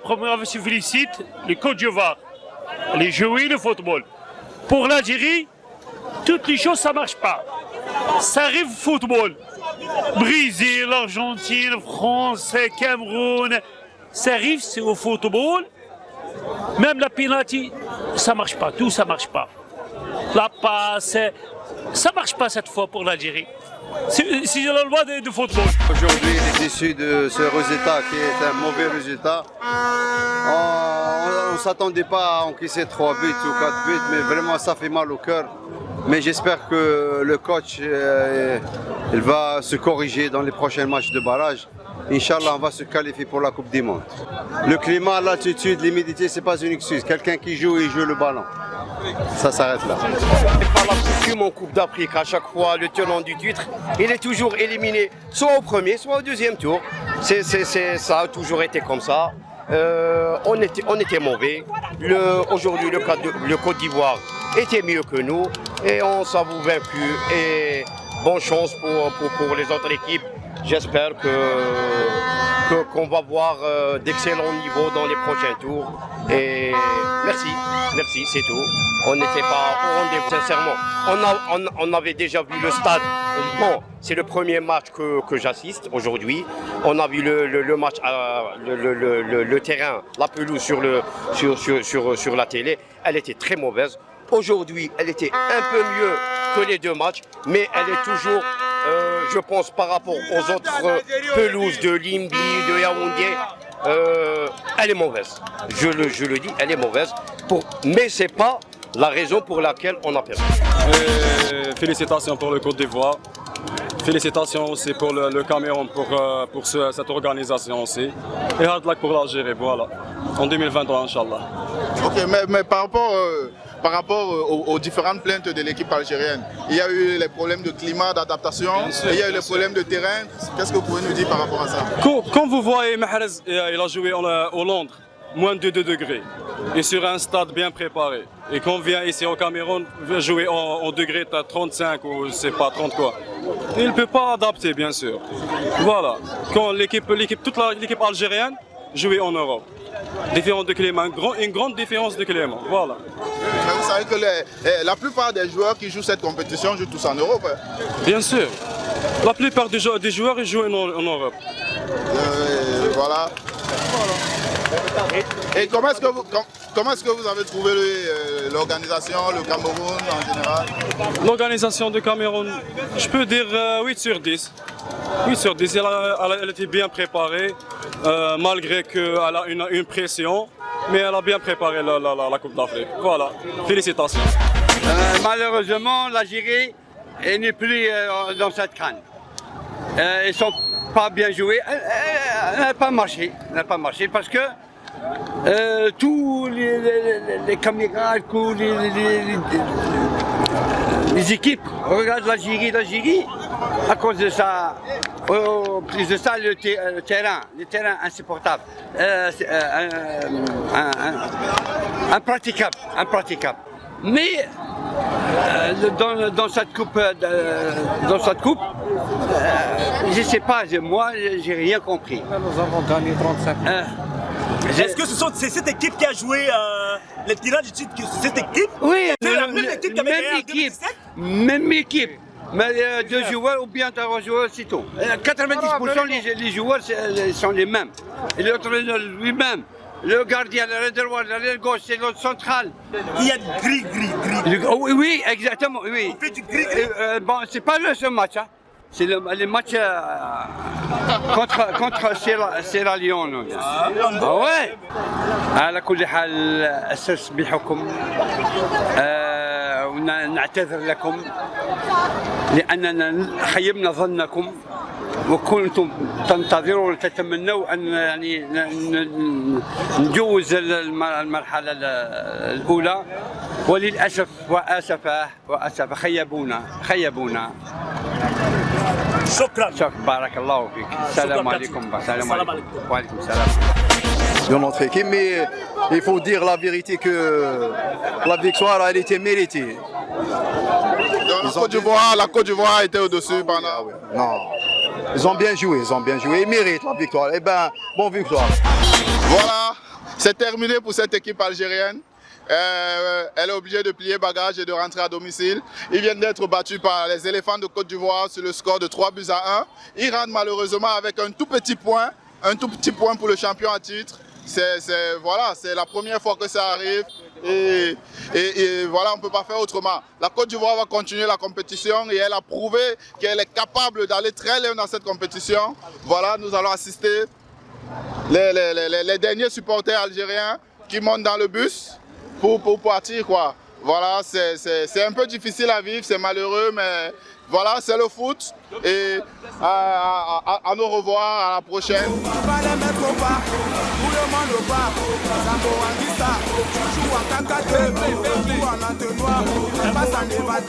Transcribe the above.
première fois, je félicite le Côte d'Ivoire, les joueurs de football. Pour l'Algérie, toutes les choses, ça ne marche pas. Ça arrive au football. Brésil, Argentine, France, Cameroun, ça arrive au football. Même la penalty, ça ne marche pas. Tout ça ne marche pas. La passe, ça ne marche pas cette fois pour l'Algérie. C'est la loi du football. Aujourd'hui, il est issu de ce résultat qui est un mauvais résultat. On ne s'attendait pas à encaisser 3 buts ou 4 buts, mais vraiment ça fait mal au cœur. Mais j'espère que le coach il va se corriger dans les prochains matchs de barrage. Inch'Allah, on va se qualifier pour la Coupe du Monde. Le climat, l'attitude, l'humidité, ce n'est pas une excuse. Quelqu'un qui joue, il joue le ballon. Ça s'arrête là. Par la coutume en Coupe d'Afrique, à chaque fois, le tenant du titre, il est toujours éliminé, soit au premier, soit au deuxième tour. Ça a toujours été comme ça. On était mauvais. Aujourd'hui, le Côte d'Ivoire était mieux que nous et on s'avoue vaincu. Et bonne chance pour les autres équipes. J'espère qu'on va voir d'excellents niveaux dans les prochains tours. Et merci, c'est tout. On n'était pas au rendez-vous, sincèrement. On avait déjà vu le stade. Bon, c'est le premier match que j'assiste aujourd'hui. On a vu le match, le terrain, la pelouse sur la télé. Elle était très mauvaise. Aujourd'hui, elle était un peu mieux que les 2 matchs, mais elle est toujours, je pense, par rapport aux autres pelouses de Limbi, de Yaoundé, elle est mauvaise. Je le dis, elle est mauvaise. Mais ce n'est pas la raison pour laquelle on a perdu. Félicitations pour le Côte d'Ivoire. Félicitations aussi pour le Cameroun, pour cette organisation aussi. Et hard luck pour l'Algérie, voilà. En 2023, Inch'Allah. Ok, mais par rapport aux différentes plaintes de l'équipe algérienne, il y a eu les problèmes de climat, d'adaptation, il y a eu les problèmes de terrain. Qu'est-ce que vous pouvez nous dire par rapport à ça? Quand vous voyez Mahrez, il a joué au Londres, moins de 2 degrés, et sur un stade bien préparé. Et quand on vient ici au Cameroun, jouer en degré 35 ou je sais pas 30 quoi. Il ne peut pas adapter, bien sûr. Voilà. Quand toute l'équipe algérienne jouait en Europe. Différence de climat, une grande différence de climat, voilà. Mais vous savez que la plupart des joueurs qui jouent cette compétition jouent tous en Europe. Bien sûr. La plupart des joueurs ils jouent en Europe. Voilà. Et comment est-ce que vous avez trouvé l'organisation, le Cameroun en général? L'organisation du Cameroun, je peux dire 8 sur 10. 8 sur 10, elle était bien préparée, malgré qu'elle a une pression, mais elle a bien préparé la Coupe d'Afrique. Voilà, félicitations. Malheureusement, l'Algérie n'est plus dans cette canne. Ils ne sont pas bien joués, elle n'a pas marché. Elle n'a pas marché parce que tous les caméras, tous les équipes regardent l'Algérie, à cause de ça, plus de ça, le terrain insupportable, impraticable. Mais dans cette coupe, je ne sais pas, moi, j'ai rien compris. Nous avons gagné 35. Est-ce que c'est cette équipe qui a joué le tirage du titre? Cette équipe? Oui, c'est la même équipe qui avait gagné en 2017? Même équipe. Mais 2 joueurs ou bien 3 joueurs, c'est tout. 90% les joueurs sont les mêmes. Et l'entraîneur lui-même. Le gardien, le droit, le gauche, c'est l'autre central. Il y a gris. Oui, exactement, oui. On fait du gris. Bon, c'est pas le seul match, hein. C'est le match contre Sierra Leone. Ah ouais. على كل حال أستسمحكم ونعتذر لكم لأننا خيبنا ظنكم وكنتم تنتظرون وتتمنوا أن يعني نجوز المرحلة الأولى وللأسف وأسف خيبونا. شكرا. بارك الله فيك. السلام عليكم. السلام عليكم. وعليكم السلام. De notre équipe, mais il faut dire la vérité que la victoire a été méritée. La Côte d'Ivoire a été au-dessus pendant. Non, ils ont bien joué, ils méritent la victoire. Eh bien, bonne victoire. Voilà, C'est terminé pour cette équipe algérienne. Elle est obligée de plier bagage et de rentrer à domicile. Ils viennent d'être battus par les éléphants de Côte d'Ivoire sur le score de 3-1. Ils rentrent malheureusement avec un tout petit point pour le champion à titre. Voilà, c'est la première fois que ça arrive et voilà, on ne peut pas faire autrement. La Côte d'Ivoire va continuer la compétition et elle a prouvé qu'elle est capable d'aller très loin dans cette compétition. Voilà, nous allons assister les derniers supporters algériens qui montent dans le bus pour partir, quoi. Voilà, c'est un peu difficile à vivre, c'est malheureux, mais voilà, c'est le foot. Et à nous revoir, à la prochaine. On va